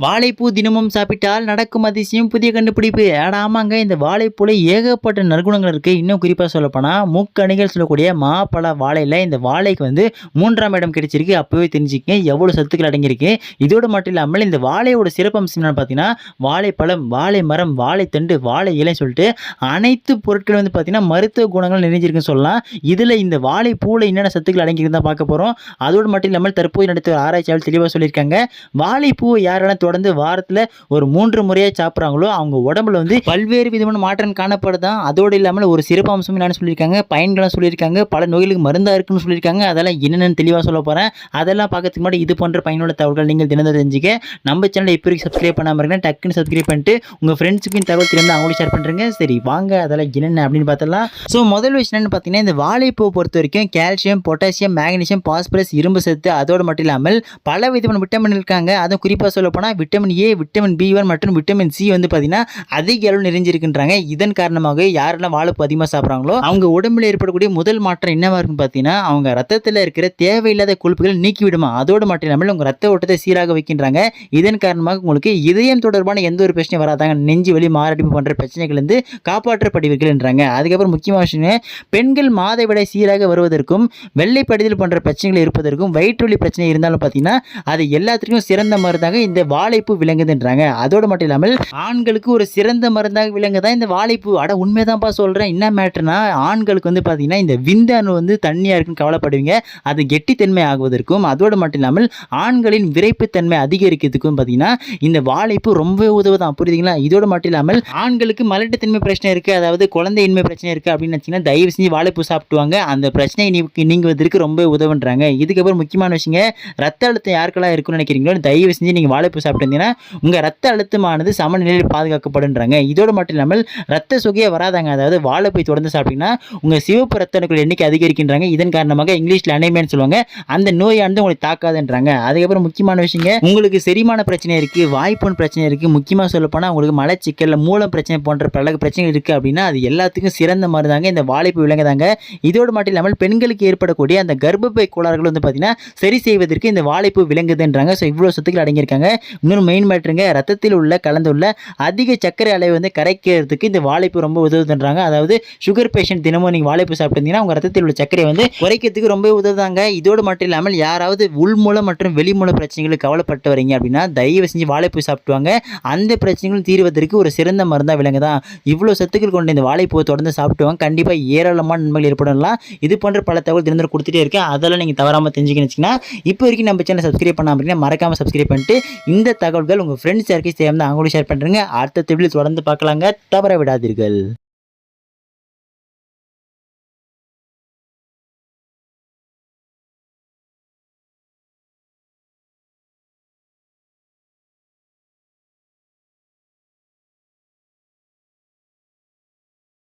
வாழைப்பூ தினமும் சாப்பிட்டால் நடக்கும் அதிசயம் புதிய கண்டுபிடிப்பு. ஆமாங்க, இந்த வாழைப்பூல ஏகப்பட்ட நற்குணங்கள் இருக்கு. இன்னும் குறிப்பா சொல்லப்போனால் முக்கணிகள் சொல்லக்கூடிய மாப்பழ வாழையில் இந்த வாழைக்கு வந்து 3ஆம் இடம் கிடைச்சிருக்கு. அப்பவே தெரிஞ்சுக்கங்க எவ்வளோ சத்துக்கள் அடங்கியிருக்கு. இதோடு மட்டும் இல்லாமல் இந்த வாழையோட சிறப்பம்சம் என்னன்னு பார்த்தீங்கன்னா, வாழைப்பழம், வாழை மரம், வாழைத்தண்டு, வாழை இலை சொல்லிட்டு அனைத்து பொருட்களும் வந்து பார்த்தீங்கன்னா மருத்துவ குணங்கள் நிறைஞ்சிருக்குன்னு சொல்லலாம். இதில் இந்த வாழைப்பூவில் என்னென்ன சத்துக்கள் அடங்கியிருந்தா பார்க்க போகிறோம். அதோடு மட்டும் இல்லாமல் தற்போது நடத்த ஆராய்ச்சியாளர் தெளிவாக சொல்லியிருக்காங்க, வாழைப்பூவை யாரெல்லாம் தொடர்ந்து வாரத்தில் ஒரு 3 முறையாக சாப்பிட்றாங்களோ அவங்க உடம்புல வந்து பல்வேறு விதமான மாற்றம் காணப்படுதான். அதோடு இல்லாமல் ஒரு சிறப்பு அம்சம் என்னன்னு சொல்லியிருக்காங்க, பயன்களும் சொல்லியிருக்காங்க, பல நோய்களுக்கு மருந்தாக இருக்குன்னு சொல்லியிருக்காங்க. அதெல்லாம் என்னென்னு தெளிவாக சொல்ல போகிறேன். அதெல்லாம் பார்க்கறதுக்கு முன்னாடி இது போன்ற பயனுள்ள தகவல்கள் நீங்கள் தினந்தோறும் தெரிஞ்சுக்க நம்ம சேனலை இப்போ வரைக்கும் சப்ஸ்கிரைப் பண்ணாமல் இருக்கேன், டக்குன்னு சப்ஸ்கிரைப் பண்ணிட்டு உங்கள் ஃப்ரெண்ட்ஸுக்கும் தகவல் தெரிந்து அவங்களும் ஷேர் பண்ணுறேங்க. சரி வாங்க அதெல்லாம் என்னென்ன அப்படின்னு பார்த்தலாம். ஸோ முதல் விஷயம் என்னென்னு பார்த்தீங்கன்னா, இந்த வாழைப்பூ பொறுத்த வரைக்கும் கால்சியம், பொட்டாசியம், மேக்னீசியம், பாஸ்பரஸ், இரும்பு சத்து, அதோடு மட்டும் இல்லாமல் பல விதமான விட்டமின் இருக்காங்க. அதுவும் குறிப்பாக சொல்ல போனால் விட்டமின் ஏ, விட்டமின் B1 மற்றும் விட்டமின் சி வந்து பார்த்தீங்கன்னா அதிக அளவு நிறைஞ்சிருக்கின்றாங்க. இதன் காரணமாக யாரெல்லாம் வாழைப்பூ அதிகமாக சாப்பிட்றாங்களோ அவங்க உடம்புல ஏற்படக்கூடிய முதல் மாற்றம் என்னவா இருக்குன்னு பார்த்தீங்கன்னா, அவங்க ரத்தத்தில் இருக்கிற தேவையில்லாத கொழுப்புகள் நீக்கி விடுமா. அதோடு மட்டும் இல்லாமல் உங்கள் ரத்த ஓட்டத்தை சீராக வைக்கின்றாங்க. இதன் காரணமாக உங்களுக்கு இதயம் தொடர்பான எந்த ஒரு பிரச்சனையும் வராதாங்க. நெஞ்சு வலி, மாரடைப்பு போன்ற பிரச்சனைகள் இருந்து காப்பாற்றப்படுவீர்கள் என்றாங்க. அதுக்கப்புறம் முக்கியமான விஷயம், பெண்கள் மாதவிடாய் சீராக வருவதற்கும், வெள்ளை படிதல் போன்ற பிரச்சனைகள் இருப்பதற்கும், வயிற்றுவலி பிரச்சனை இருந்தாலும் பார்த்தீங்கன்னா அது எல்லாத்துக்கும் சிறந்த மருந்தாக இந்த வாழைப்பூ விளங்குதுன்றாங்க. அதோடு மட்டும் இல்லாமல் ஆண்களுக்கு ஒரு சிறந்த மருந்தாக விளங்குதான் இந்த வாழைப்பூ. உண்மைதான்ப்பா சொல்கிறேன். என்ன மேட்டர்னா, ஆண்களுக்கு வந்து பார்த்தீங்கன்னா இந்த விந்தணு வந்து தண்ணியாக இருக்குன்னு கவலைப்படுவீங்க, அது கெட்டித்தன்மை ஆகுவதற்கும், அதோடு மட்டும் இல்லாமல் ஆண்களின் விரைப்புத்தன்மை அதிகரிக்கிறதுக்கும் பார்த்தீங்கன்னா இந்த வாழைப்பூ ரொம்ப உதவுதான். புரியுதுங்களா? இதோடு மட்டும் இல்லாமல் ஆண்களுக்கு மலட்டுத்தன்மை பிரச்சனை இருக்குது, அதாவது குழந்தையின்மை பிரச்சனை இருக்குது அப்படின்னு நினச்சிங்கன்னா தயவு செஞ்சு வாழைப்பூ சாப்பிட்டுவாங்க. அந்த பிரச்சனையை நீங்குவதற்கு ரொம்ப உதவுன்றாங்க. இதுக்கப்புறம் முக்கியமான விஷயங்க, ரத்த அழுத்தம் யாருக்கெல்லாம் இருக்குன்னு நினைக்கிறீங்களோ தயவு செஞ்சு நீங்கள் வாழைப்பூ சாப்பிட்டீங்கன்னா உங்கள் ரத்த அழுத்தமானது சமநிலையில் பாதுகாக்கப்படுன்றாங்க. இதோடு மட்டும் இல்லாமல் ரத்த சுகையே வராதாங்க. அதாவது வாழைப்பூ தொடர்ந்து சாப்பிட்டீங்கன்னா உங்கள் சிவப்பு ரத்த அணுக்கள் எண்ணிக்கை அதிகரிக்கின்றாங்க. இதன் காரணமாக இங்கிலீஷில் அனீமியான்னு சொல்லுவாங்க, அந்த நோயானது உங்களுக்கு தாக்காதுன்றாங்க. அதுக்கப்புறம் முக்கியமான விஷயங்க, உங்களுக்கு செரிமான பிரச்சனை இருக்குது, வாய்ப்புண் பிரச்சனை இருக்குது, முக்கியமாக சொல்லப்போனால் உங்களுக்கு மலச்சிக்கல், மூலம் பிரச்சனை போன்ற பல பிரச்சனைகள் இருக்குது அப்படின்னா அது எல்லாத்துக்கும் சிறந்த மருந்தாங்க இந்த வாழைப்பூ விளங்குதாங்க. இதோடு மட்டும் இல்லாமல் பெண்களுக்கு ஏற்படக்கூடிய அந்த கர்ப்பப்பை கோளாறுகள் வந்து பார்த்தீங்கன்னா சரி செய்வதற்கு இந்த வாழைப்பூ விளங்குதுன்றாங்க. ஸோ இவ்வளோ சத்துக்கள் அடங்கியிருக்காங்க. இன்னொரு மெயின் மேட்டருங்க, ரத்தத்தில் கலந்துள்ள அதிக சர்க்கரை அளவை வந்து கரைக்கிறதுக்கு இந்த வாழைப்பூ ரொம்ப உதவுதுன்றாங்க. அதாவது சுகர் பேஷண்ட் தினமும் நீங்கள் வாழைப்பூ சாப்பிட்டீங்கன்னா உங்கள் ரத்தத்தில் உள்ள சர்க்கரை வந்து குறைக்கிறதுக்கு ரொம்ப உதவுதாங்க. இதோடு மட்டும் இல்லாமல் யாராவது உள்மூலம் மற்றும் வெளிமூல பிரச்சனைகளுக்கு கவலைப்பட்டு வரீங்க அப்படின்னா தயவு செஞ்சு வாழைப்பூ சாப்பிட்டுவாங்க. அந்த பிரச்சனைகளும் தீர்வதற்கு ஒரு சிறந்த மருந்தாக விளங்குதான். இவ்வளோ சத்துக்கள் கொண்ட இந்த வாழைப்பூவை தொடர்ந்து சாப்பிட்டுவாங்க. கண்டிப்பாக ஏராளமான நன்மைகள் ஏற்படலாம். இது போன்ற பல தகவல் தினந்தோறும் கொடுத்துட்டே இருக்கேன். அதெல்லாம் நீங்கள் தவறாமல் தெரிஞ்சுக்கணுச்சுன்னா இப்போ வரைக்கும் நம்ம சேனல் சப்ஸ்கிரைப் பண்ணாமல் மறக்காமல் சப்ஸ்கிரைப் பண்ணிட்டு இந்த தகவல்கள் உங்கள் ஃப்ரெண்ட்ஸ் யாருக்கும் சேர்ந்து அவங்களும் ஷேர் பண்ணுறேங்க. அடுத்த வீடியோவில் தொடர்ந்து பார்க்கலாங்க. தவற விடாதீர்கள்.